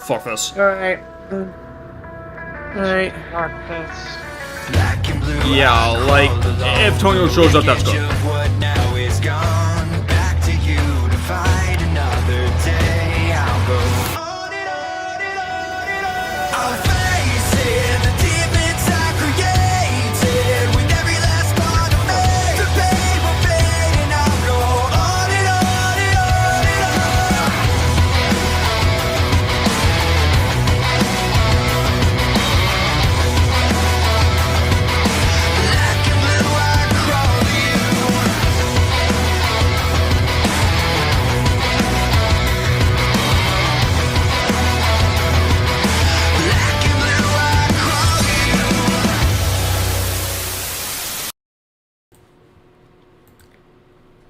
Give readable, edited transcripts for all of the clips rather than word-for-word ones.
Fuck this. Alright. Alright. Fuck this. Yeah, like, if Tonyo shows up, that's good.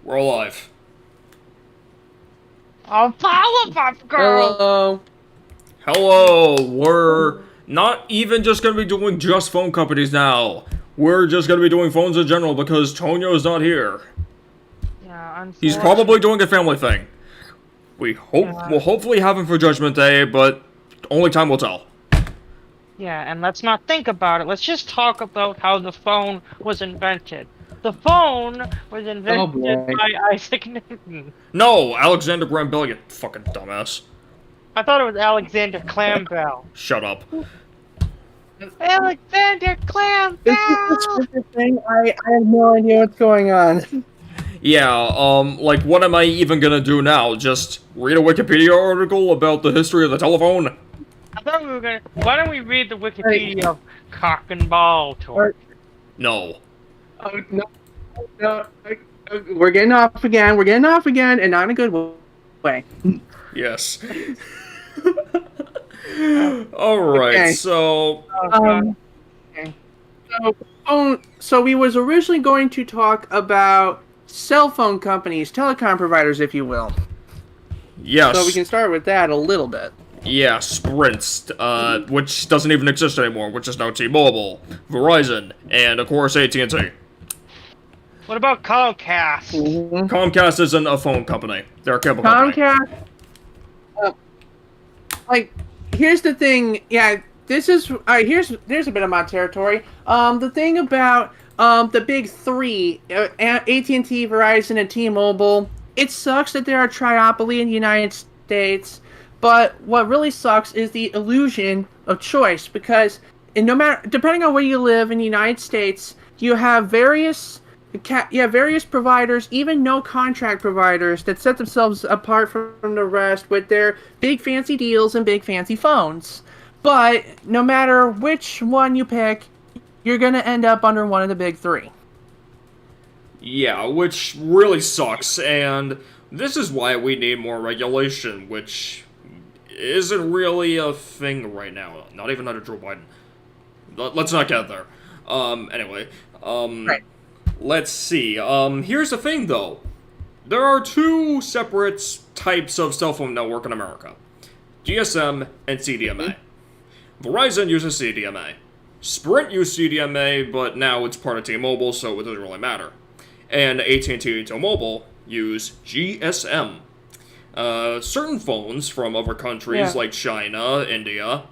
We're alive. Oh, Powerpuff Girl! Hello. Hello, we're not even just gonna be doing just phone companies now. We're just gonna be doing phones in general because Tonyo's not here. Yeah, He's probably doing a family thing. We'll hopefully have him for Judgment Day, but only time will tell. Yeah, and let's not think about it. Let's just talk about how the phone was invented. The phone was invented by Isaac Newton. No, Alexander Graham Bell, you fucking dumbass. I thought it was Alexander Clam Bell. Shut up. Alexander Clam This Bell! is the stupid thing. I have no idea what's going on. Yeah, like, what am I even gonna do now? Just read a Wikipedia article about the history of the telephone? I thought we were gonna. Why don't we read the Wikipedia of cock and ball torch? No. Oh, no. We're getting off again. We're getting off again, and not in a good way. Yes. Alright, Okay. so... Okay. So we was originally going to talk about cell phone companies, telecom providers, if you will. Yes. So we can start with that a little bit. Yeah, Sprint, which doesn't even exist anymore, which is now T-Mobile, Verizon, and of course AT&T. What about Comcast? Comcast isn't a phone company. They're a cable company. Comcast. Here's the thing. Yeah, this is here's a bit of my territory. The thing about the big three, AT&T, Verizon, and T-Mobile. It sucks that they're a triopoly in the United States, but what really sucks is the illusion of choice, because depending on where you live in the United States, you have various providers, even no contract providers, that set themselves apart from the rest with their big fancy deals and big fancy phones. But no matter which one you pick, you're gonna end up under one of the big three. Yeah, which really sucks, and this is why we need more regulation, which isn't really a thing right now. Not even under Joe Biden. Let's not get there. Anyway, Right. Let's see. Here's the thing, though. There are two separate types of cell phone network in America. GSM and CDMA. Verizon uses CDMA. Sprint used CDMA, but now it's part of T-Mobile, so it doesn't really matter. And AT&T and T-Mobile use GSM. Certain phones from other countries like China, India,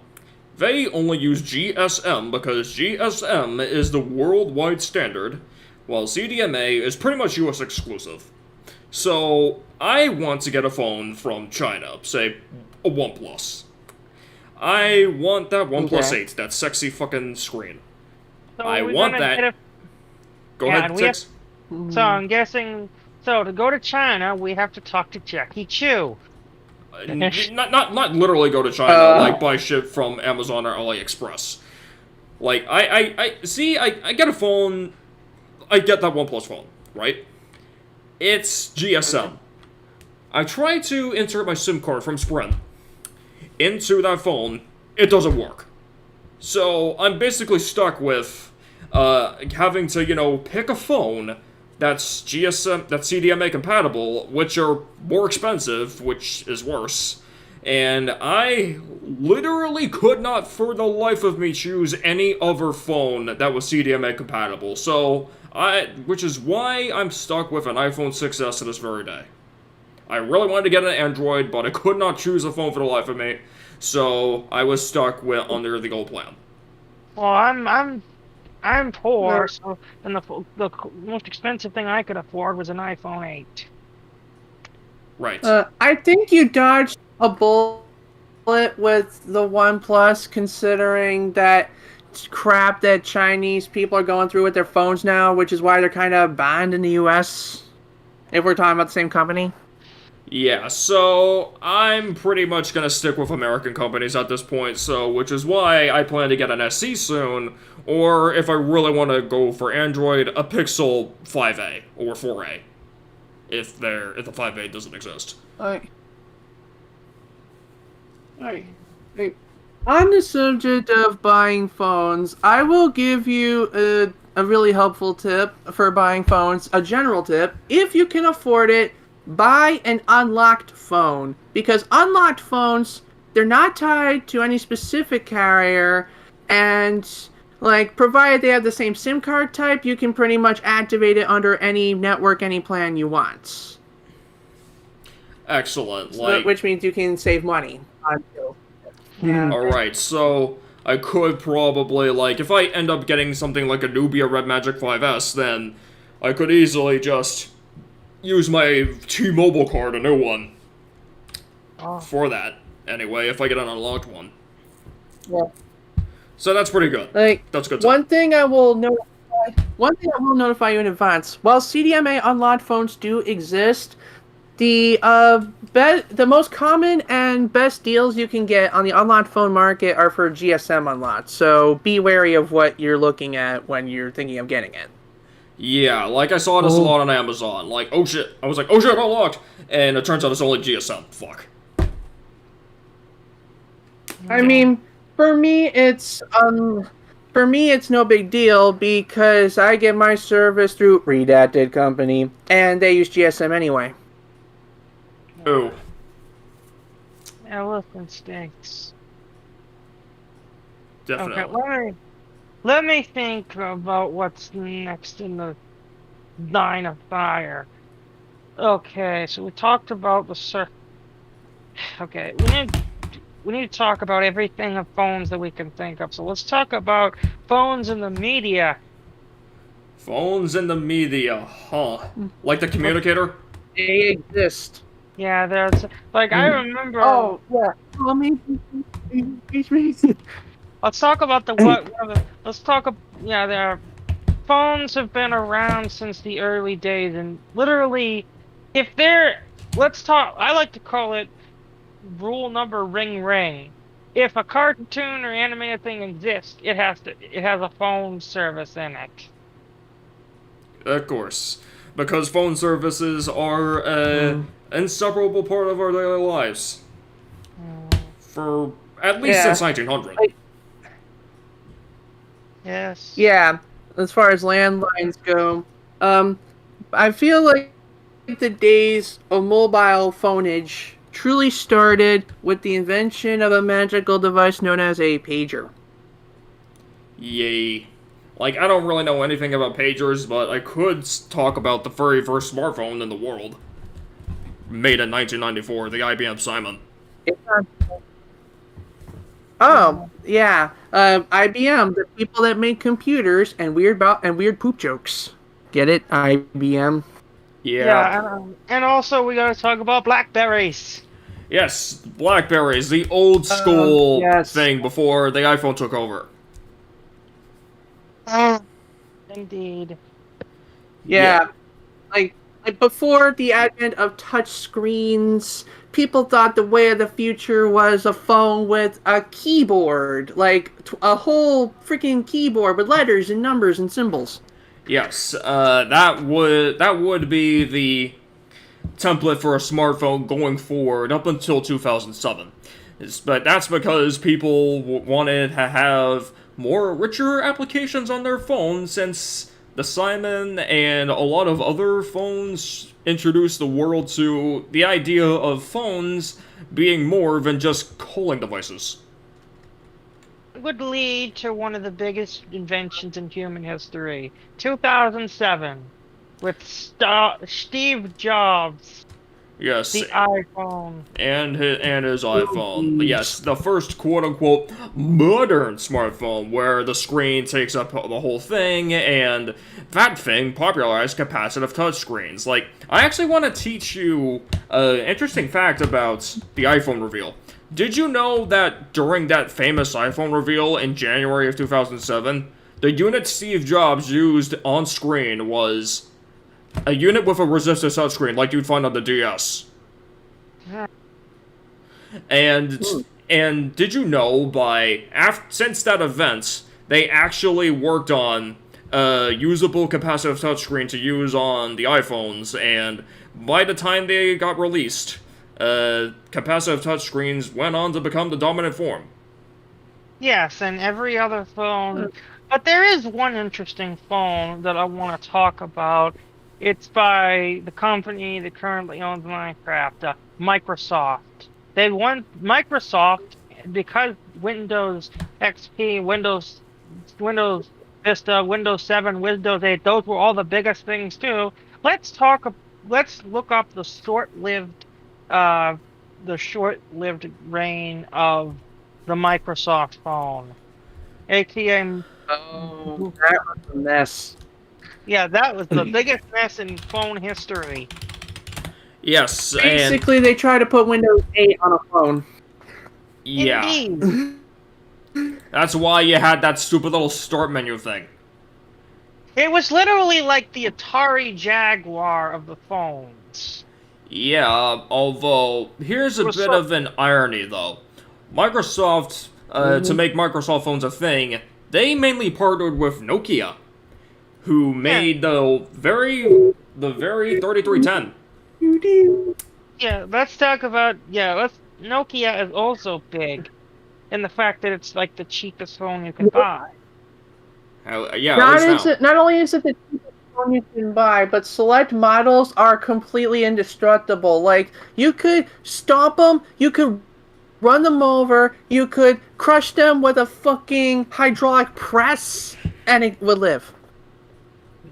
they only use GSM because GSM is the worldwide standard, while CDMA is pretty much US exclusive. So, I want to get a phone from China, say a OnePlus. I want that OnePlus 8, that sexy fucking screen. So I we're want gonna that. get Go Yeah, ahead, and Six. So I'm guessing. So to go to China, we have to talk to Jackie Chu. Not literally go to China, like buy shit from Amazon or AliExpress. Like, I get a phone, I get that OnePlus phone, right? It's GSM. I try to insert my SIM card from Sprint into that phone, it doesn't work. So, I'm basically stuck with, having to, pick a phone that's GSM, that's CDMA compatible, which are more expensive, which is worse. And I literally could not for the life of me choose any other phone that was CDMA compatible. So, which is why I'm stuck with an iPhone 6s to this very day. I really wanted to get an Android, but I could not choose a phone for the life of me, so I was stuck with under the old plan. Well, I'm poor, so and the most expensive thing I could afford was an iPhone 8. Right. I think you dodged a bullet with the OnePlus, considering that crap that Chinese people are going through with their phones now, which is why they're kind of banned in the U.S. If we're talking about the same company. Yeah, so I'm pretty much gonna stick with American companies at this point, so which is why I plan to get an SE soon, or if I really want to go for Android, a Pixel 5a or 4a, if the 5a doesn't exist. Alright. On the subject of buying phones, I will give you a really helpful tip for buying phones, a general tip. If you can afford it, buy an unlocked phone. Because unlocked phones, they're not tied to any specific carrier, and like, provided they have the same SIM card type, you can pretty much activate it under any network, any plan you want. Excellent. Which means you can save money on bill. Yeah. Alright, so I could probably, if I end up getting something like a Nubia Red Magic 5S, then I could easily just use my T-Mobile card, a new one, for that. Anyway, if I get an unlocked one. Yeah. So that's pretty good. That's good. One thing I will notify you in advance. While CDMA unlocked phones do exist, the most common and best deals you can get on the unlocked phone market are for GSM unlocked. So be wary of what you're looking at when you're thinking of getting it. Yeah, I saw this a lot on Amazon. Oh shit. I was like, oh shit, unlocked. And it turns out it's only GSM. Fuck. I mean, for me it's no big deal because I get my service through Redacted Company, and they use GSM anyway. Ooh. Elephant stinks. Definitely. Okay, let me think about what's next in the line of fire. Okay, so we talked about the Okay, we need to talk about everything of phones that we can think of. So let's talk about phones in the media. Phones in the media, huh? Like the communicator? They exist. Yeah, there's I remember. Oh yeah. Let me. Let's talk about let's talk. Yeah, phones have been around since the early days, and literally, let's talk. I like to call it rule number ring ring. If a cartoon or animated thing exists, it has a phone service in it. Of course, because phone services are an inseparable part of our daily lives. For at least since 1900. Yes. Yeah, as far as landlines go, I feel like the days of mobile phoneage truly started with the invention of a magical device known as a pager. Yay. I don't really know anything about pagers, but I could talk about the very first smartphone in the world. Made in 1994, the IBM Simon. Oh, yeah. IBM, the people that make computers and weird poop jokes. Get it? IBM. Yeah. And also we gotta talk about Blackberries. Yes, Blackberries, the old school yes. thing before the iPhone took over. Indeed. Yeah. Like before the advent of touch screens, people thought the way of the future was a phone with a keyboard, a whole freaking keyboard with letters and numbers and symbols. Yes, that would be the template for a smartphone going forward up until 2007. But that's because people wanted to have more richer applications on their phones, since the Simon and a lot of other phones introduced the world to the idea of phones being more than just calling devices. It would lead to one of the biggest inventions in human history. 2007, with Steve Jobs. Yes, The iPhone. and his iPhone. Yes, the first quote-unquote modern smartphone where the screen takes up the whole thing, and that thing popularized capacitive touchscreens. Like, I actually want to teach you an interesting fact about the iPhone reveal. Did you know that during that famous iPhone reveal in January of 2007, the unit Steve Jobs used on screen was a unit with a resistive touchscreen like you'd find on the DS? And did you know since that event, they actually worked on a usable capacitive touchscreen to use on the iPhones, and by the time they got released, capacitive touchscreens went on to become the dominant form. Yes, and every other phone. But there is one interesting phone that I want to talk about. It's by the company that currently owns Minecraft, Microsoft. Microsoft, because Windows XP, Windows Vista, Windows 7, Windows 8, those were all the biggest things too. Let's look up the short-lived reign of the Microsoft phone, aka. Oh, that was a mess. Yeah, that was the biggest mess in phone history. Yes, Basically, they try to put Windows 8 on a phone. yeah. Indeed. That's why you had that stupid little start menu thing. It was literally like the Atari Jaguar of the phones. Yeah, although, here's a bit of an irony, though. Microsoft, to make Microsoft phones a thing, they mainly partnered with Nokia, who made the very 3310. Yeah, let's talk about, Nokia is also big in the fact that it's like the cheapest phone you can buy. Yeah, at least now. Not only is it the cheapest phone you can buy, but select models are completely indestructible. Like, you could stop them, you could run them over, you could crush them with a fucking hydraulic press, and it would live.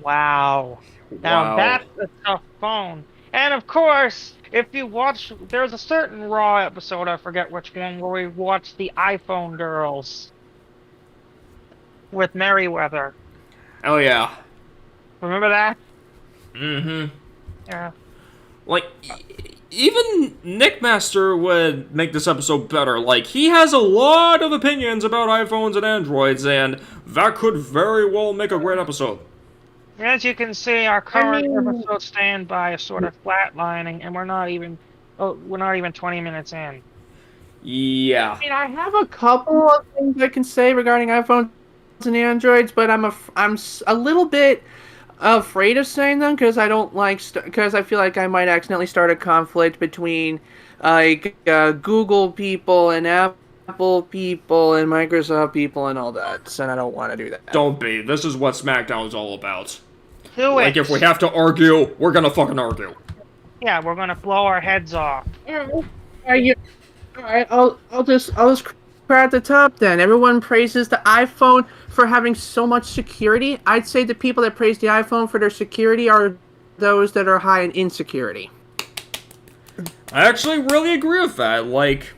Wow. Now that's a tough phone. And of course, if you watch, there's a certain Raw episode, I forget which one, where we watched the iPhone girls with Merriweather. Oh, yeah. Remember that? Mm-hmm. Yeah. Like, even Nick Master would make this episode better. Like, he has a lot of opinions about iPhones and Androids, and that could very well make a great episode. As you can see, our current episode standby is sort of flatlining, and we're not even 20 minutes in. Yeah. I mean, I have a couple of things I can say regarding iPhones and Androids, but I'm a little bit afraid of saying them because I don't because I feel like I might accidentally start a conflict between Google people and Apple people and Microsoft people and all that, and I don't want to do that. Don't be. This is what SmackDown is all about. Do it. Like, if we have to argue, we're gonna fucking argue. Yeah, we're gonna blow our heads off. Alright, I'll just crack the top then. Everyone praises the iPhone for having so much security. I'd say the people that praise the iPhone for their security are those that are high in insecurity. I actually really agree with that. Like,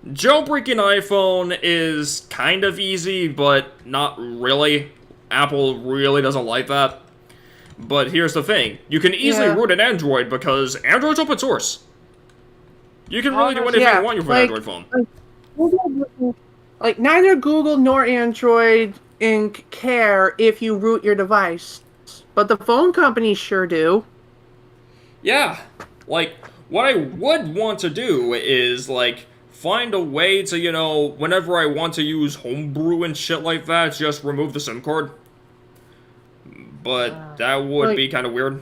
jailbreaking iPhone is kind of easy, but not really. Apple really doesn't like that. But here's the thing. You can easily root an Android because Android's open source. You can really do anything you want with an Android phone. Like, neither Google nor Android Inc. care if you root your device. But the phone companies sure do. Yeah. Like, what I would want to do is, like, find a way to, you know, whenever I want to use Homebrew and shit like that, just remove the SIM card. But that would be kind of weird.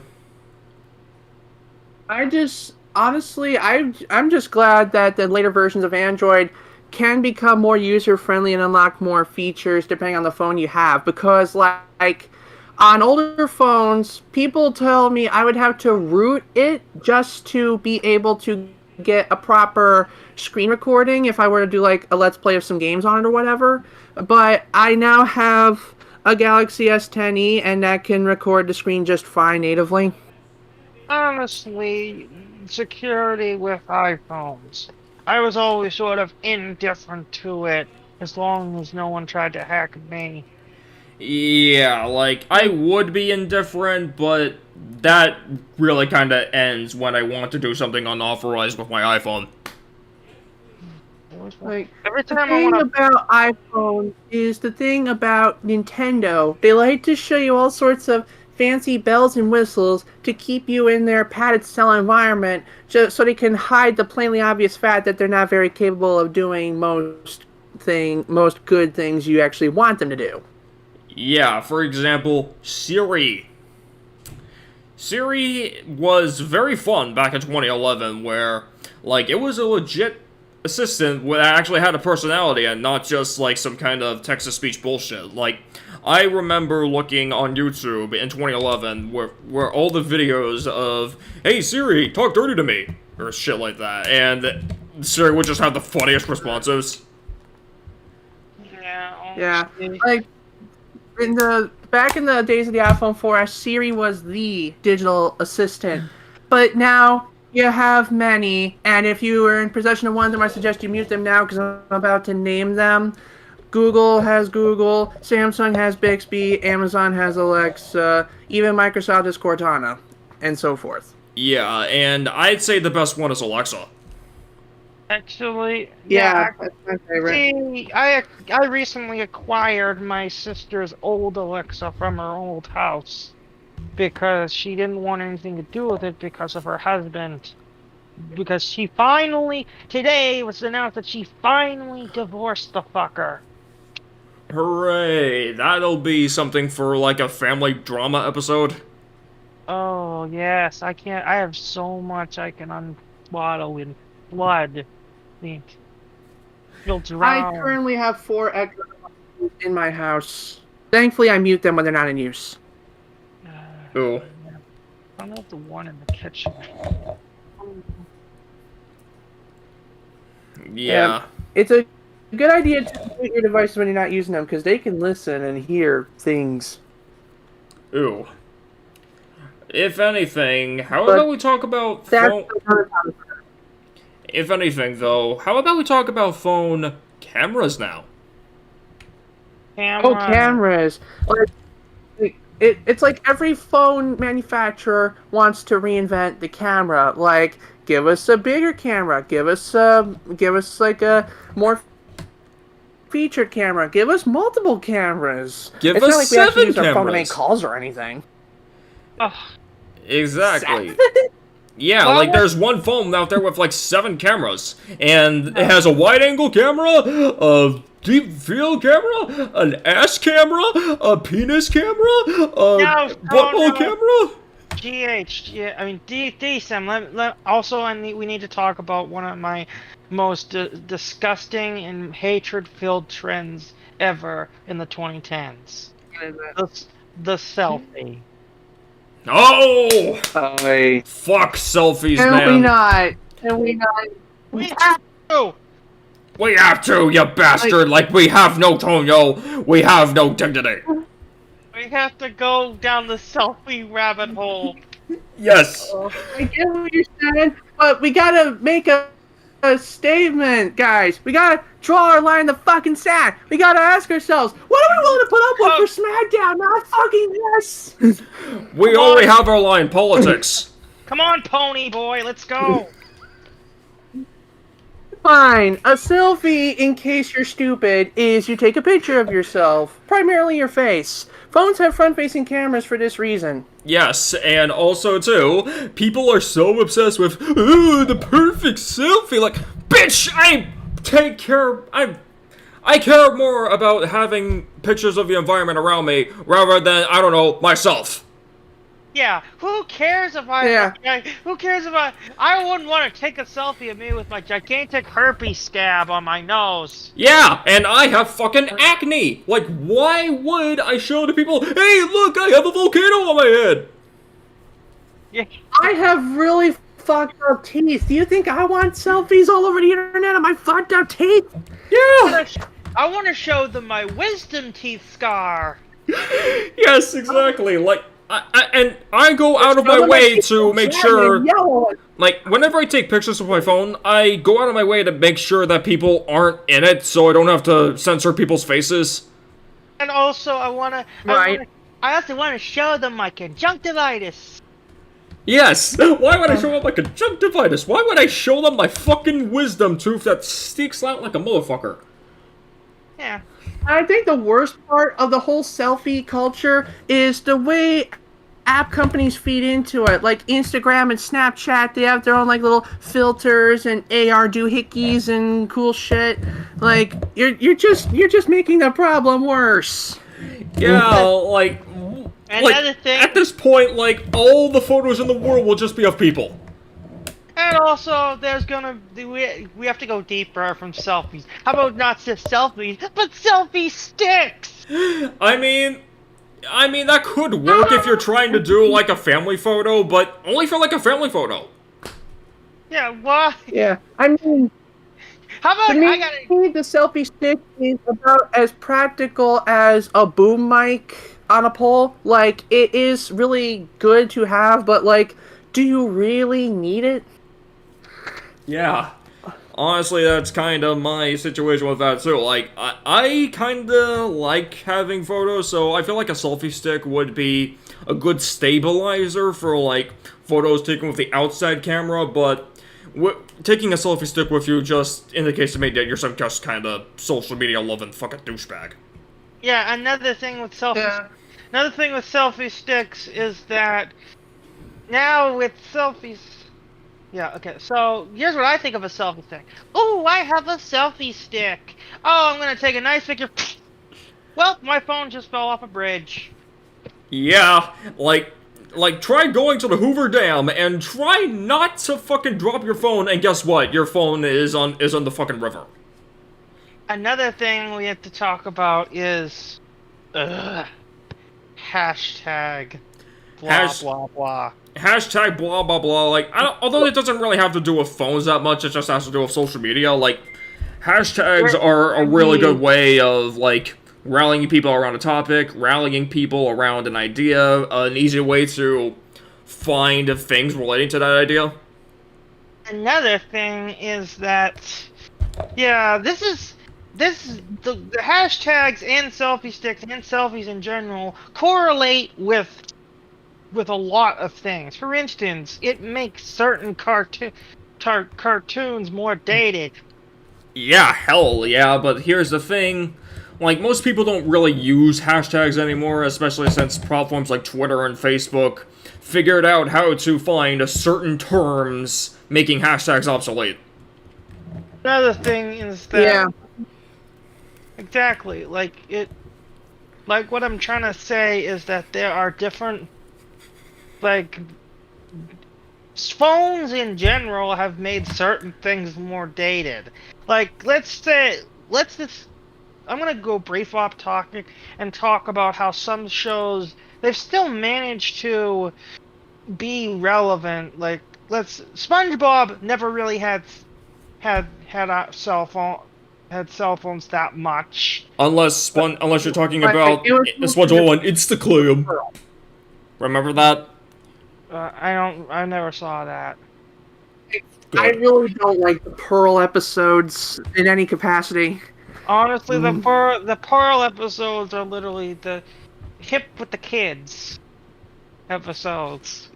Honestly, I'm just glad that the later versions of Android can become more user-friendly and unlock more features depending on the phone you have. Because, like, on older phones, people tell me I would have to root it just to be able to get a proper screen recording if I were to do, like, a Let's Play of some games on it or whatever. But I now have a Galaxy S10e, and that can record the screen just fine natively. Honestly, security with iPhones. I was always sort of indifferent to it, as long as no one tried to hack me. Yeah, like, I would be indifferent, but that really kind of ends when I want to do something unauthorized with my iPhone. Like, Every the time I thing want to... about iPhone is the thing about Nintendo. They like to show you all sorts of fancy bells and whistles to keep you in their padded cell environment, just so they can hide the plainly obvious fact that they're not very capable of doing most good things you actually want them to do. Yeah, for example, Siri. Siri was very fun back in 2011, where, like, it was a legit assistant that actually had a personality and not just, like, some kind of text-to-speech bullshit. Like, I remember looking on YouTube in 2011 where all the videos of, "Hey Siri, talk dirty to me," or shit like that, and Siri would just have the funniest responses. Yeah, like back in the days of the iPhone 4S, Siri was the digital assistant, but now you have many, and if you are in possession of one of them, I suggest you mute them now because I'm about to name them. Google has Google, Samsung has Bixby, Amazon has Alexa, even Microsoft has Cortana, and so forth. Yeah, and I'd say the best one is Alexa. Actually, Yeah, that's my favorite. See, I recently acquired my sister's old Alexa from her old house because she didn't want anything to do with it because of her husband. Because today was announced that she finally divorced the fucker. Hooray! That'll be something for, like, a family drama episode. Oh, yes, I have so much I can unswaddle in blood. You'll drown. I currently have 4 extra in my house. Thankfully, I mute them when they're not in use. Ooh. I love the one in the kitchen. Yeah. It's a good idea to mute your devices when you're not using them, because they can listen and hear things. Ooh. If anything, how about we talk about phone... If anything, though, how about we talk about phone cameras now? Oh, cameras. It's like every phone manufacturer wants to reinvent the camera. Like, give us a bigger camera. Give us like a more featured camera. Give us multiple cameras. Give it's us not like we actually 7 use our phone to cameras. make calls or anything. Exactly. 7? Yeah, like there's one phone out there with like 7 cameras, and it has a wide-angle camera, a deep field camera, an ass camera, a penis camera, a butthole camera. We need to talk about one of my most disgusting and hatred-filled trends ever in the 2010s. The selfie. Oh! Fuck selfies, man. Can we not? Can we not? We have to! We have to, you bastard! Like, we have no tone, yo! We have no dignity! We have to go down the selfie rabbit hole. Yes! I get what you're saying, but we gotta make a statement, guys. We gotta draw our line in the fucking sand. We gotta ask ourselves, what are we willing to put up with for SmackDown? Not fucking this! We only have our line, politics. Come on, pony boy, let's go! Fine. A selfie, in case you're stupid, is you take a picture of yourself, primarily your face. Phones have front-facing cameras for this reason. Yes, and also, too, people are so obsessed with, ooh, the perfect selfie. Like, bitch, I care more about having pictures of the environment around me rather than, I don't know, myself. Yeah, who cares if I wouldn't want to take a selfie of me with my gigantic herpes scab on my nose. Yeah, and I have fucking acne. Like, why would I show to people, hey, look, I have a volcano on my head? Yeah. I have really fucked up teeth. Do you think I want selfies all over the internet of my fucked up teeth? Yeah. I want to show them my wisdom teeth scar. Yes, exactly. Like, I go out of my way to make sure. Like, whenever I take pictures with my phone, I go out of my way to make sure that people aren't in it, so I don't have to censor people's faces. And also, Right. I also want to show them my conjunctivitis. Yes! Why would I show them my conjunctivitis? Why would I show them my fucking wisdom tooth that sticks out like a motherfucker? Yeah. I think the worst part of the whole selfie culture is the way app companies feed into it. Like Instagram and Snapchat, they have their own like little filters and AR doohickeys and cool shit. Like you're just making the problem worse. Yeah, like Another thing, at this point, like, all the photos in the world will just be of people. and also we have to go deeper from selfies. How about not just selfies, but selfie sticks? I mean, that could work if you're trying to do, like, a family photo, but only for, like, a family photo. Yeah, why? Yeah, I mean, How about to me, I gotta? the selfie stick is about as practical as a boom mic on a pole. Like, it is really good to have, but like, do you really need it? Yeah. Honestly, that's kind of my situation with that, too. Like, I kind of like having photos, so I feel like a selfie stick would be a good stabilizer for, like, photos taken with the outside camera, but taking a selfie stick with you just indicates to me that you're some just kind of social media loving fucking douchebag. Yeah, another thing with selfie sticks is that now with selfies. Yeah, okay, so here's what I think of a selfie stick. Oh, I have a selfie stick. Oh, I'm gonna take a nice picture. Well, my phone just fell off a bridge. Yeah, like, try going to the Hoover Dam and try not to fucking drop your phone, and guess what? Your phone is on the fucking river. Another thing we have to talk about is hashtag blah blah blah. Hashtag blah blah blah. Like, although it doesn't really have to do with phones that much, it just has to do with social media. Like, hashtags are a really good way of, like, rallying people around a topic, rallying people around an idea, an easy way to find things relating to that idea. Another thing is that, yeah, the hashtags and selfie sticks and selfies in general correlate with a lot of things. For instance, it makes certain cartoons more dated. Yeah, hell yeah, but here's the thing. Like, most people don't really use hashtags anymore, especially since platforms like Twitter and Facebook figured out how to find certain terms making hashtags obsolete. Another thing is that... Yeah. Exactly. Like, what I'm trying to say is that there are different... Like, phones in general have made certain things more dated. Like, I'm gonna go brief off topic and talk about how some shows, they've still managed to be relevant. Like, SpongeBob never really had a cell phones that much. Unless you're talking about SpongeBob on Instagram. Remember that? I never saw that. Good. I really don't like the Pearl episodes in any capacity. Honestly, the Pearl episodes are literally the hip with the kids episodes.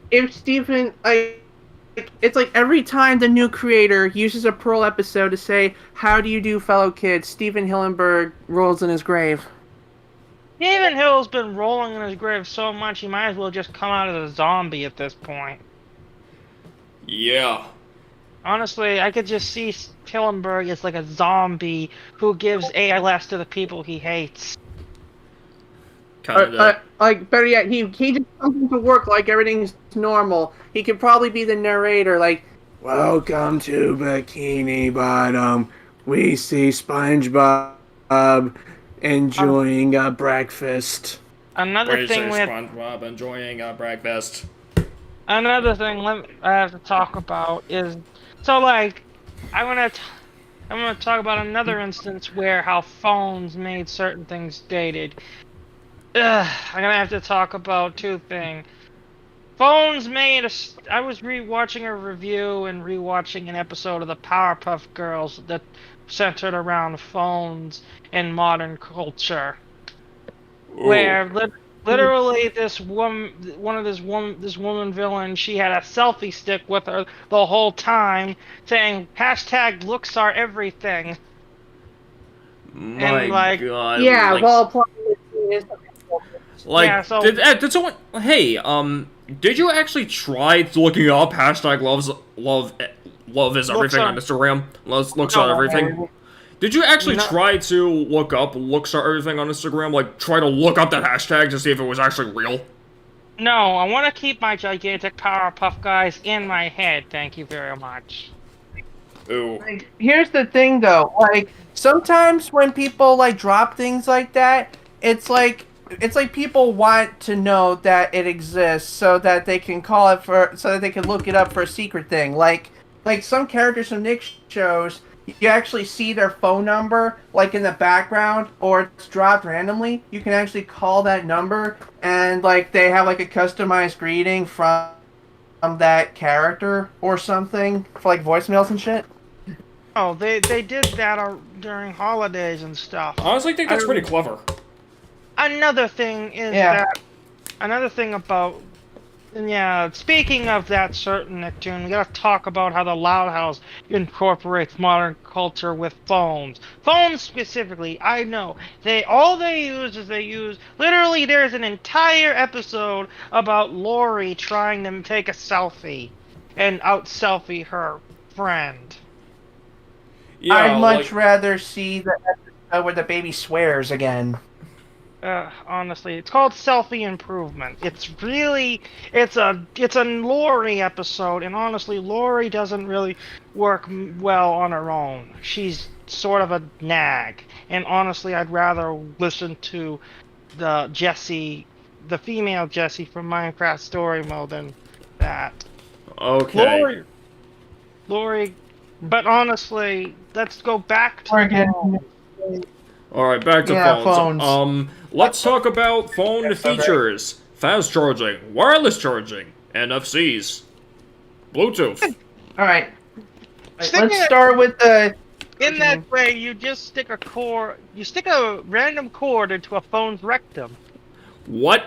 If Stephen, it's like every time the new creator uses a Pearl episode to say, "How do you do, fellow kids?" Stephen Hillenburg rolls in his grave. Stephen Hill's been rolling in his grave so much he might as well just come out as a zombie at this point. Yeah. Honestly, I could just see Hillenburg as like a zombie who gives ALS to the people he hates. Kinda. Like, better yet, he just comes into work like everything's normal. He could probably be the narrator, like, "Welcome to Bikini Bottom. We see SpongeBob enjoying a breakfast." Another thing with SpongeBob enjoying breakfast. Another thing I have to talk about is, so like, I'm gonna talk about another instance where how phones made certain things dated. I'm gonna have to talk about two things. Phones made a. I was rewatching a review and rewatching an episode of the Powerpuff Girls that centered around phones and modern culture, where literally this woman, this woman villain, she had a selfie stick with her the whole time, saying #looks are everything. My and, like, God. Yeah, like, well, applying it to like yeah, so- did someone? Hey, did you actually try looking up love is everything on Instagram? Looks on everything. Did you actually try to look up looks are everything on Instagram? Like, try to look up that hashtag to see if it was actually real? No, I want to keep my gigantic Powerpuff guys in my head. Thank you very much. Ooh. Like, here's the thing, though. Like, sometimes when people like drop things like that, it's like people want to know that it exists so that they can call it so that they can look it up for a secret thing. Like some characters from Nick shows, you actually see their phone number like in the background, or it's dropped randomly. You can actually call that number, and like they have like a customized greeting from that character or something for like voicemails and shit. Oh, they did that during holidays and stuff. Honestly, I think that's pretty clever. Another thing is another thing about, speaking of that certain Nicktoon, we gotta talk about how the Loud House incorporates modern culture with phones. Phones specifically, I know. Literally, there's an entire episode about Lori trying to take a selfie and out-selfie her friend. Yeah, I'd much rather see the episode where the baby swears again. Honestly, it's called Selfie Improvement. It's a Lori episode, and honestly, Lori doesn't really work well on her own. She's sort of a nag, and honestly, I'd rather listen to the female Jessie from Minecraft Story Mode than that. Okay. Lori, but honestly, let's go back to Alright, back to phones. Let's talk about phone features. Fast charging, wireless charging, NFCs, Bluetooth. Alright. Let's start with the... In that way, you just stick a random cord into a phone's rectum. What?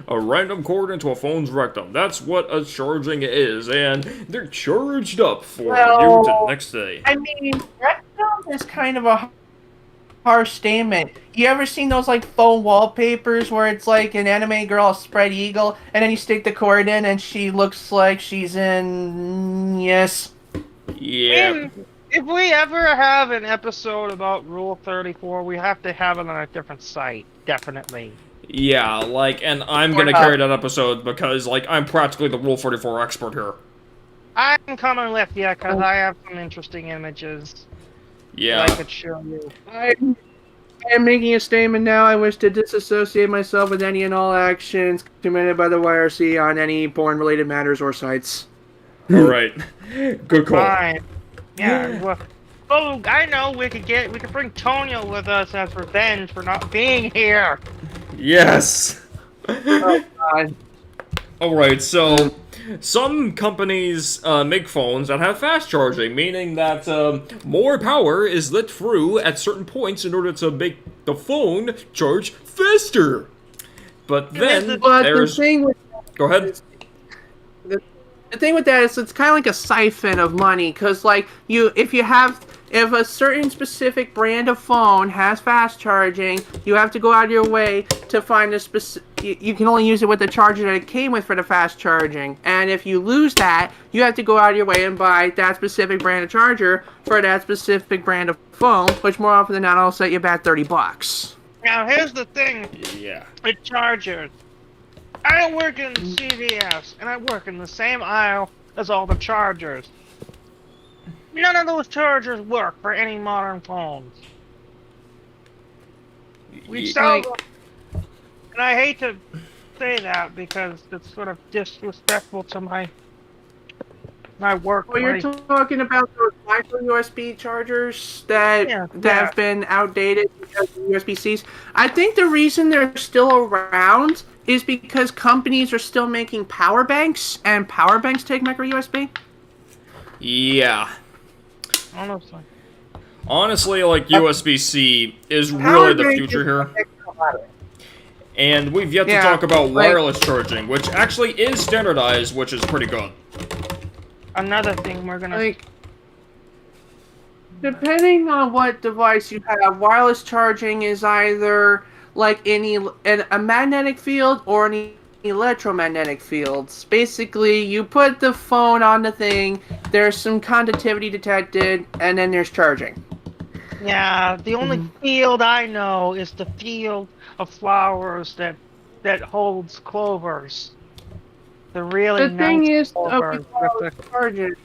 A random cord into a phone's rectum. That's what a charging is, and they're charged up for you to the next day. I mean, rectum is kind of a harsh statement. You ever seen those like phone wallpapers where it's like an anime girl spread eagle, and then you stick the cord in and she looks like she's in... Yes. Yeah. If we ever have an episode about Rule 34, we have to have it on a different site. Definitely. Yeah, like, and I'm gonna carry that episode because, like, I'm practically the Rule 44 expert here. I'm coming with you because I have some interesting images. Yeah. That I could show you. I am making a statement now. I wish to disassociate myself with any and all actions committed by the YRC on any porn-related matters or sites. Alright. Good call. Fine. Yeah, well, I know we could bring Tonya with us as revenge for not being here. Yes. Oh, God. Alright, so some companies make phones that have fast charging, meaning that more power is let through at certain points in order to make the phone charge faster. But then there's... the thing with Go ahead. The thing with that is it's kind of like a siphon of money, because like if a certain specific brand of phone has fast charging, you have to go out of your way to find a specific. You can only use it with the charger that it came with for the fast charging, and if you lose that, you have to go out of your way and buy that specific brand of charger for that specific brand of phone, which more often than not will set you back $30. Now here's the thing. Yeah. With chargers. I work in CVS, and I work in the same aisle as all the chargers. None of those chargers work for any modern phones. We sell them, and I hate to say that because it's sort of disrespectful to my work. Well, you're talking about those micro USB chargers that have been outdated because of USB-Cs. I think the reason they're still around is because companies are still making power banks, and power banks take micro USB. Yeah. Honestly. Honestly, like, USB-C is really the future here. And we've yet to talk about wireless charging, which actually is standardized, which is pretty good. Another thing we're gonna... Like, depending on what device you have, wireless charging is either like a magnetic field or an electromagnetic fields. Basically, you put the phone on the thing, there's some conductivity detected, and then there's charging. Yeah, the only field I know is the field of flowers that holds clovers. The really The thing nice is, clovers with the... charging.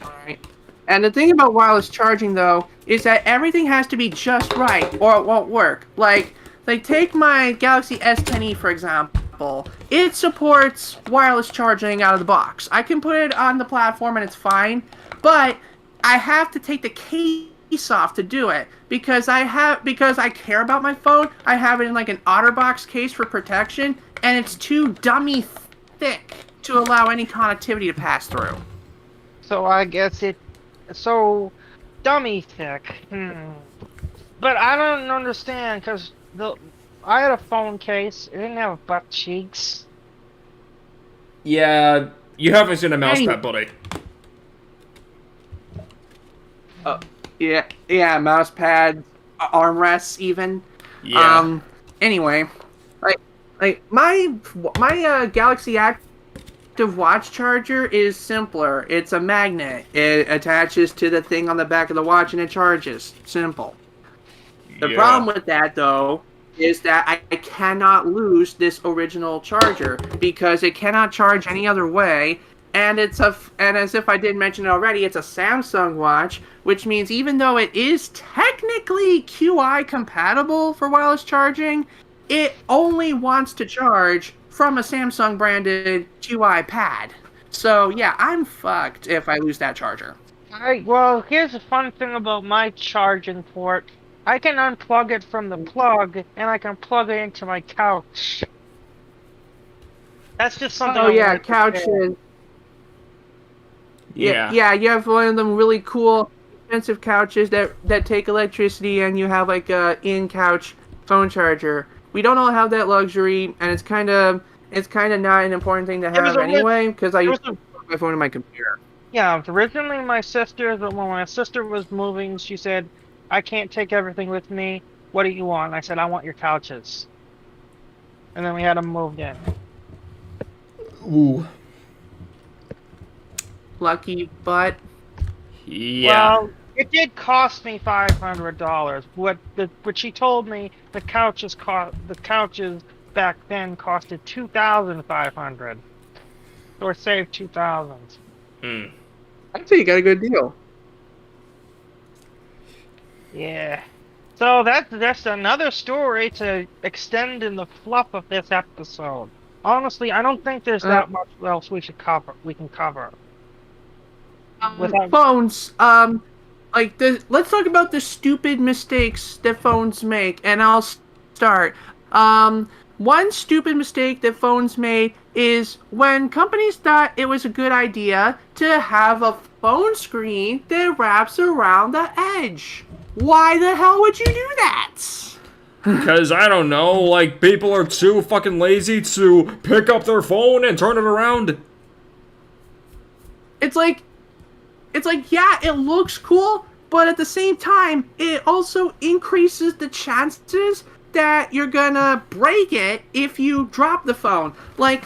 Right. And the thing about wireless charging, though, is that everything has to be just right, or it won't work. Like take my Galaxy S10e, for example. It supports wireless charging out of the box. I can put it on the platform and it's fine, but I have to take the case off to do it because I care about my phone. I have it in like an OtterBox case for protection, and it's too dummy thick to allow any connectivity to pass through. So I guess so dummy thick. But I don't understand because I had a phone case. It didn't have butt cheeks. Yeah, you haven't seen a mouse pad, buddy. Yeah, mouse pads, armrests, even. Yeah. Anyway, like my Galaxy Active Watch charger is simpler. It's a magnet. It attaches to the thing on the back of the watch and it charges. Simple. The problem with that, though, is that I cannot lose this original charger because it cannot charge any other way. And and as if I didn't mention it already, it's a Samsung watch, which means even though it is technically QI compatible for wireless charging, it only wants to charge from a Samsung branded QI pad. So yeah, I'm fucked if I lose that charger. Well, here's the fun thing about my charging port. I can unplug it from the plug, and I can plug it into my couch. That's just something. Oh yeah, couches. Yeah, you have one of them really cool, expensive couches that take electricity, and you have like a in-couch phone charger. We don't all have that luxury, and it's kind of not an important thing to have anyway, because I use my phone and my computer. Yeah, originally when my sister was moving, she said, "I can't take everything with me. What do you want?" I said, "I want your couches." And then we had them moved in. Ooh. Lucky butt. Yeah. Well, it did cost me $500. What she told me, the couches back then costed $2,500. Or saved $2,000. I'd say you got a good deal. Yeah. So that's another story to extend in the fluff of this episode. Honestly, I don't think there's that much else we can cover. Phones, let's talk about the stupid mistakes that phones make, and I'll start. One stupid mistake that phones made is when companies thought it was a good idea to have a phone screen that wraps around the edge. Why the hell would you do that? Because, I don't know, like, people are too fucking lazy to pick up their phone and turn it around. It's like, yeah, it looks cool, but at the same time, it also increases the chances that you're gonna break it if you drop the phone. Like,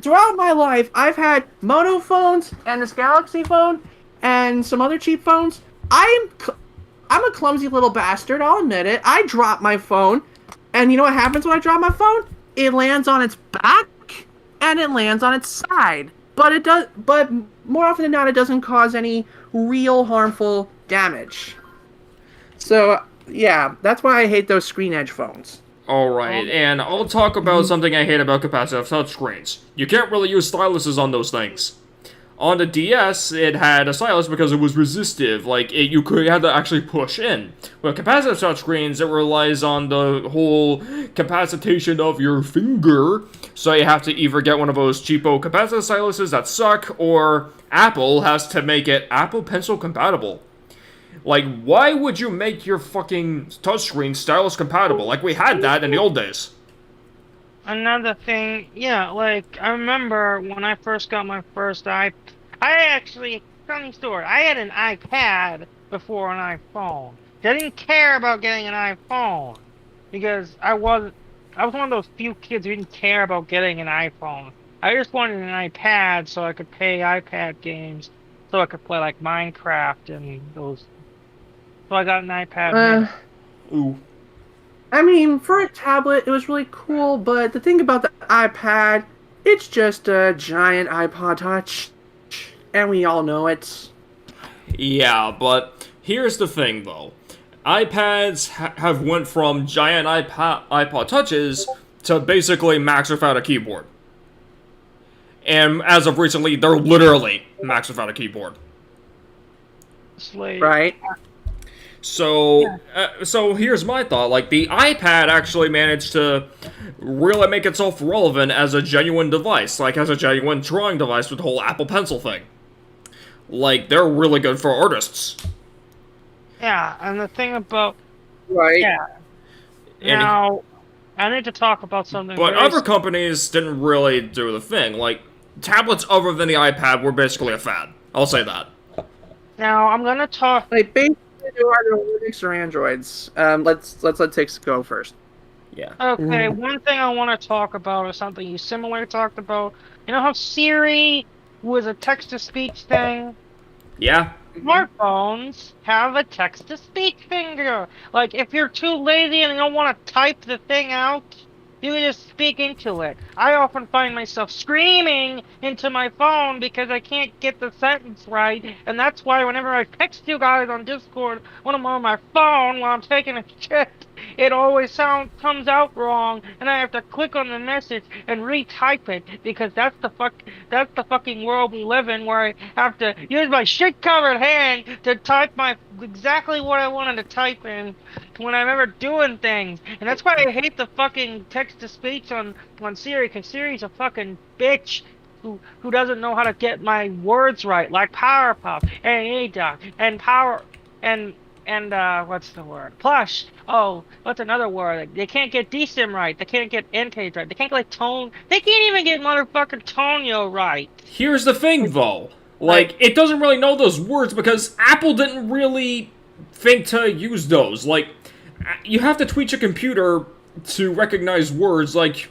throughout my life, I've had Moto phones and this Galaxy phone and some other cheap phones. I'm a clumsy little bastard, I'll admit it. I drop my phone, and you know what happens when I drop my phone? It lands on its back, and it lands on its side. But more often than not, it doesn't cause any real harmful damage. So, yeah, that's why I hate those screen edge phones. Alright, and I'll talk about something I hate about capacitive touchscreens. You can't really use styluses on those things. On the DS, it had a stylus because it was resistive. Like, you had to actually push in. With capacitive touchscreens, it relies on the whole capacitation of your finger. So you have to either get one of those cheapo capacitive styluses that suck, or Apple has to make it Apple Pencil compatible. Like, why would you make your fucking touchscreen stylus compatible? Like, we had that in the old days. Another thing, yeah, like, I remember when I first got my first I actually, funny story, I had an iPad before an iPhone. I didn't care about getting an iPhone, because I was one of those few kids who didn't care about getting an iPhone. I just wanted an iPad so I could play iPad games, so I could play, like, Minecraft and those. So I got an iPad. Ooh. I mean, for a tablet, it was really cool, but the thing about the iPad, it's just a giant iPod Touch, and we all know it. Yeah, but here's the thing, though. iPads have went from giant iPod Touches to basically Macs without a keyboard. And as of recently, they're literally Macs without a keyboard. Right? So, so here's my thought. Like, the iPad actually managed to really make itself relevant as a genuine device. Like, as a genuine drawing device with the whole Apple Pencil thing. Like, they're really good for artists. Yeah, and the thing about... Right. Yeah. Now, I need to talk about something. But other companies didn't really do the thing. Like, tablets other than the iPad were basically a fad. I'll say that. Now, I'm gonna talk... Like, basically, there are no Linux or Androids. Let's let Tix go first. Yeah. Okay, one thing I want to talk about is something you similarly talked about. You know how Siri was a text-to-speech thing? Yeah. Smartphones have a text-to-speech finger. Like, if you're too lazy and you don't want to type the thing out, you can just speak into it. I often find myself screaming into my phone because I can't get the sentence right, and that's why whenever I text you guys on Discord when I'm on my phone while I'm taking a shit, it always comes out wrong, and I have to click on the message and retype it because that's the fucking world we live in, where I have to use my shit-covered hand to type exactly what I wanted to type in when I'm ever doing things. And that's why I hate the fucking text-to-speech on Siri, because Siri's a fucking bitch who doesn't know how to get my words right, like Powerpuff and ADOC and Power and what's the word? Plush. Oh, what's another word? They can't get DSIM right. They can't get NK right. They can't get tone. They can't even get motherfucking Tonyo right. Here's the thing, though. Like, it doesn't really know those words because Apple didn't really think to use those. Like, you have to tweak your computer to recognize words. Like,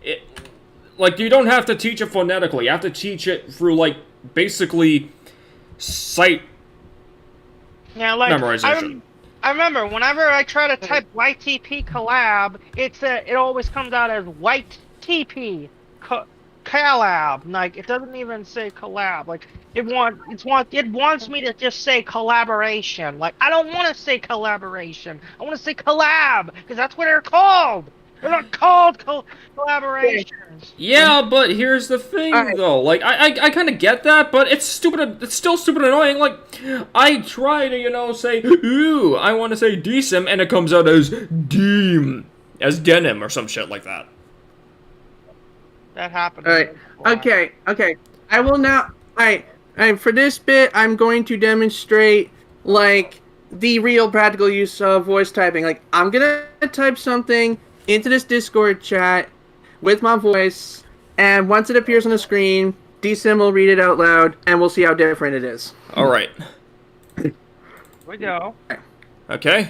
you don't have to teach it phonetically. You have to teach it through, like, basically sight Yeah, like memorization. I remember whenever I try to type YTP collab, it always comes out as white TP collab. Like, it doesn't even say collab. Like, it wants me to just say collaboration. Like, I don't want to say collaboration. I want to say collab because that's what they're called. They're not called collaborations. Yeah, but here's the thing, though. Like, I kind of get that, but it's stupid. It's still stupid annoying. Like, I try to, say, ooh, I want to say DSIM, and it comes out as deem, as denim or some shit like that. That happened. All right. Okay. I will now. For this bit, I'm going to demonstrate, like, the real practical use of voice typing. Like, I'm gonna type something into this Discord chat with my voice, and once it appears on the screen, DSIM will read it out loud, and we'll see how different it is. Alright. Here we go. Okay.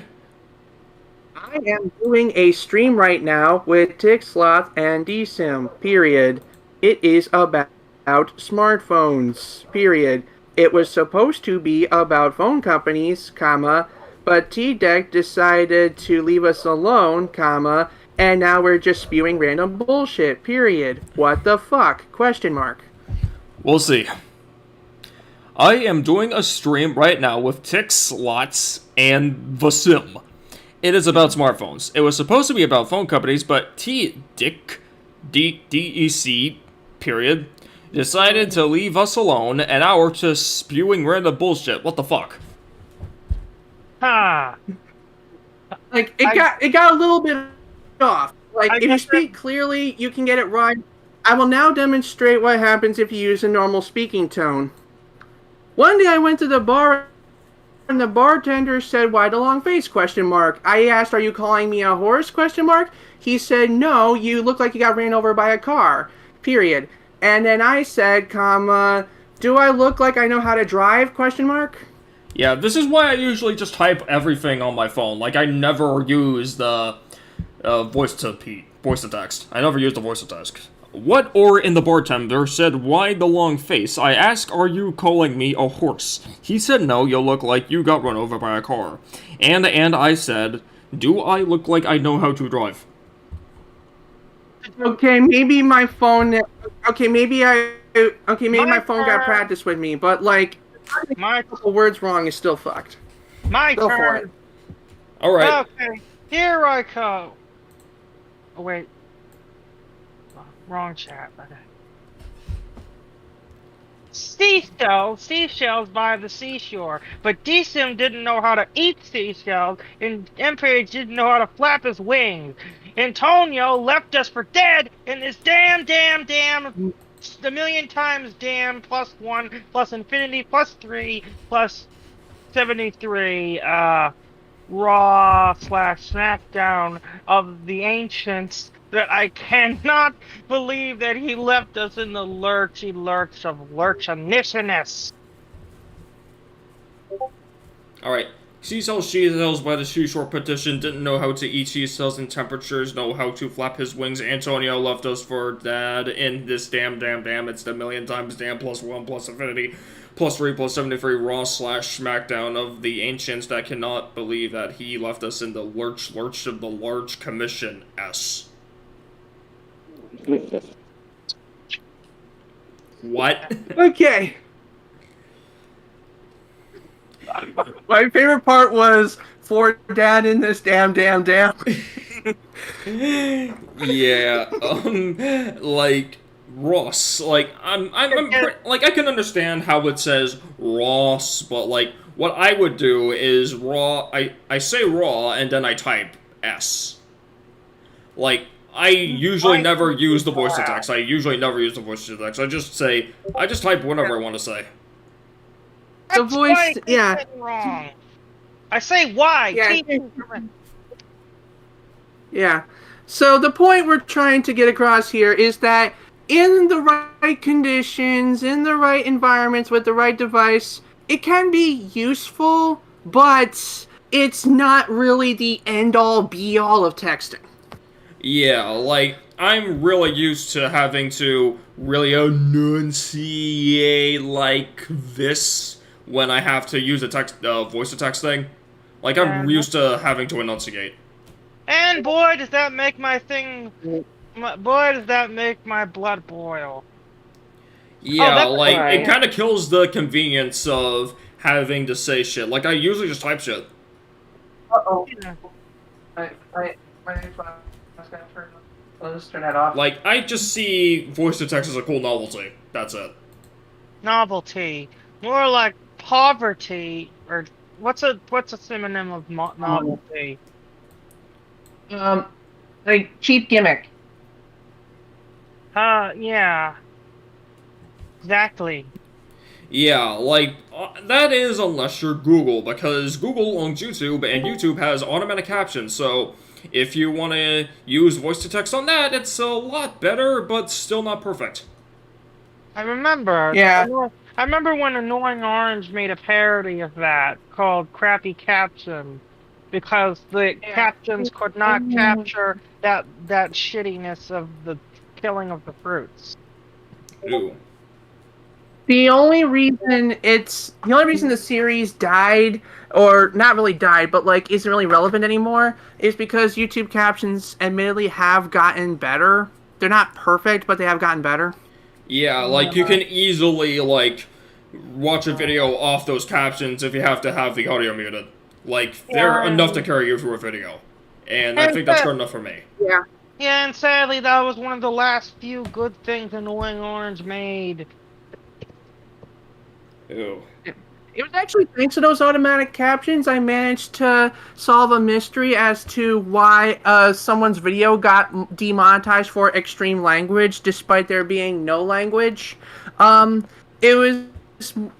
I am doing a stream right now with Tixloth and DSIM, period. It is about smartphones, period. It was supposed to be about phone companies, comma, but T-Deck decided to leave us alone, comma, and now we're just spewing random bullshit, period. What the fuck? Question mark. We'll see. I am doing a stream right now with Tixlots and Vasim. It is about smartphones. It was supposed to be about phone companies, but T-Dick, D-E-C, period, decided to leave us alone, and now we're just spewing random bullshit. What the fuck? Ha! Like it got a little bit off. Like I if you guess speak clearly, you can get it right. I will now demonstrate what happens if you use a normal speaking tone. One day I went to the bar and the bartender said, "Why the long face?" Question mark. I asked, "Are you calling me a horse?" Question mark. He said, "No, you look like you got ran over by a car." Period. And then I said, "Comma, do I look like I know how to drive?" Question mark. Yeah, this is why I usually just type everything on my phone. Like, I never use the voice to text. I never use the voice to text. What or in the bartender said, "Why the long face?" I asked, "Are you calling me a horse?" He said, "No, you look like you got run over by a car." And I said, "Do I look like I know how to drive?" Okay, maybe my phone. Okay, maybe my phone got turn. practice with me, but like, My a couple words wrong is still fucked. my Go for turn. it. Alright. Okay, here I go. Oh wait, wrong chat. Okay. Seashells by the seashore, but Decim didn't know how to eat seashells, and Empire didn't know how to flap his wings. Antonio left us for dead, and this damn, the million times damn plus 1 plus infinity plus 3 plus 73 Raw / SmackDown of the ancients that I cannot believe that he left us in the lurchy lurch of lurchinishness. Alright. Seashells, she-shells by the seashore petition, didn't know how to eat seashells in temperatures, know how to flap his wings. Antonio left us for dead in this damn, it's the million times damn plus 1 plus infinity plus 3 plus 73 Raw / SmackDown of the ancients that cannot believe that he left us in the lurch of the large commission S. What? Okay. My favorite part was for dad in this damn. Yeah, like Ross. Like like I can understand how it says Ross, but like what I would do is I say raw and then I type S. Like I usually never use the voice to text. I just type whatever I want to say. The voice, yeah. Wrong. I say why. Yeah. Yeah. So the point we're trying to get across here is that in the right conditions, in the right environments, with the right device, it can be useful, but it's not really the end-all, be-all of texting. Yeah, like, I'm really used to having to really enunciate like this when I have to use a voice-to-text thing. Like, I'm used to having to enunciate. And boy, does that make my blood boil. Yeah, like, right. it kind of kills the convenience of having to say shit. Like, I usually just type shit. Uh-oh. Yeah. My let's turn that off. Like, I just see voice-to-text as a cool novelty. That's it. Novelty. More like poverty, or what's a synonym of novelty? Like cheap gimmick. Yeah. Exactly. Yeah, like, that is unless you're Google, because Google owns YouTube, and YouTube has automatic captions, so if you want to use voice-to-text on that, it's a lot better, but still not perfect. I remember. Yeah. I remember when Annoying Orange made a parody of that called Crappy Caption, because the captions could not capture that shittiness of the killing of the fruits. Ooh. The only reason the series died, or not really died, but like isn't really relevant anymore, is because YouTube captions admittedly have gotten better. They're not perfect, but they have gotten better. Yeah, like, you can easily, like, watch a video off those captions if you have to have the audio muted. Like, they're enough to carry you through a video. And I think that's good enough for me. Yeah. Yeah, and sadly, that was one of the last few good things Annoying Orange made. Ew. It was actually thanks to those automatic captions I managed to solve a mystery as to why someone's video got demonetized for extreme language despite there being no language. Um, it was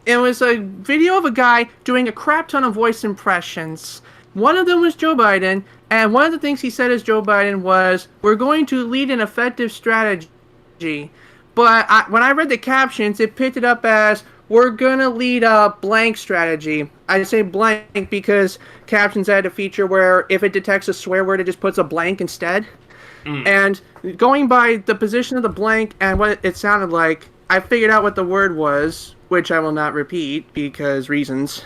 it was a video of a guy doing a crap ton of voice impressions. One of them was Joe Biden, and one of the things he said as Joe Biden was, "We're going to lead an effective strategy." But when I read the captions, it picked it up as, "We're gonna lead a blank strategy." I say blank because captions had a feature where if it detects a swear word, it just puts a blank instead. And going by the position of the blank and what it sounded like, I figured out what the word was, which I will not repeat because reasons.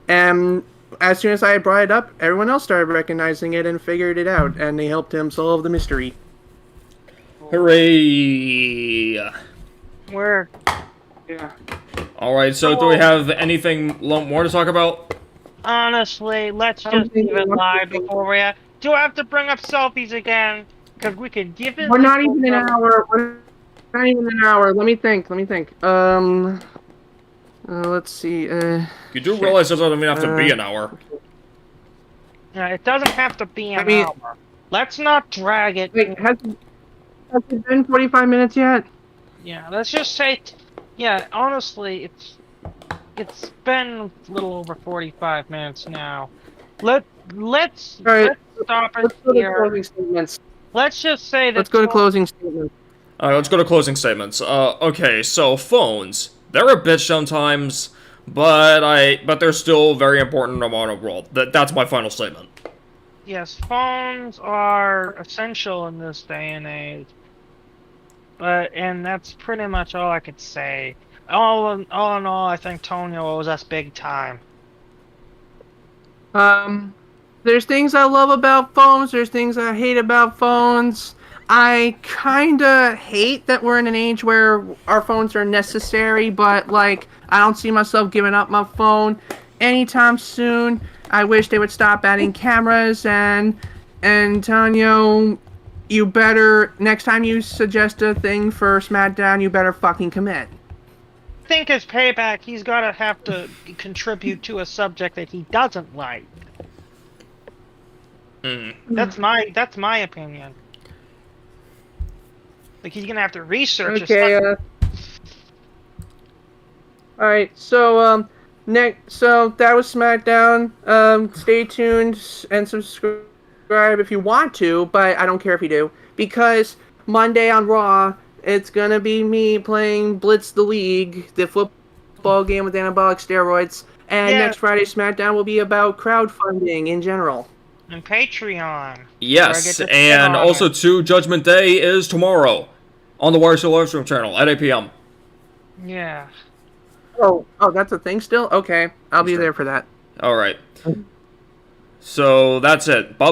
And as soon as I brought it up, everyone else started recognizing it and figured it out, and they helped him solve the mystery. Hooray! Where? Yeah. Alright, so do we have anything more to talk about? Honestly, let's just leave it live before we do I have to bring up selfies again? Because we could give it. We're not even an hour. We're not even an hour. Let me think. Let's see. You do realize it doesn't even have to be an hour. Yeah, it doesn't have to be an hour. Let's not drag it. Wait, has it been 45 minutes yet? Yeah, let's just say. Yeah, honestly, it's been a little over 45 minutes now. Let's stop it Let's go to here. closing statements. Let's just say that. Let's go to closing statements. Alright, let's go to closing statements. Okay, so phones. They're a bitch sometimes, but they're still very important in the modern world. That's my final statement. Yes, phones are essential in this day and age. And that's pretty much all I could say. All in all, I think Tonyo owes us big time. There's things I love about phones. There's things I hate about phones. I kinda hate that we're in an age where our phones are necessary, but like I don't see myself giving up my phone anytime soon. I wish they would stop adding cameras and Tonyo, you better next time you suggest a thing for SmackDown, you better fucking commit. I think as payback, he's gotta have to contribute to a subject that he doesn't like. That's my opinion. Like he's gonna have to research. Okay. All right. So So that was SmackDown. Stay tuned and subscribe if you want to, but I don't care if you do, because Monday on Raw it's gonna be me playing Blitz the League, the football game with anabolic steroids, and next Friday SmackDown will be about crowdfunding in general. And Patreon. Yes, and also too, Judgment Day is tomorrow on the YRC Livestream channel at 8 p.m. Yeah. Oh, that's a thing still? Okay, I'll be there for that. Alright. So, that's it. Bye.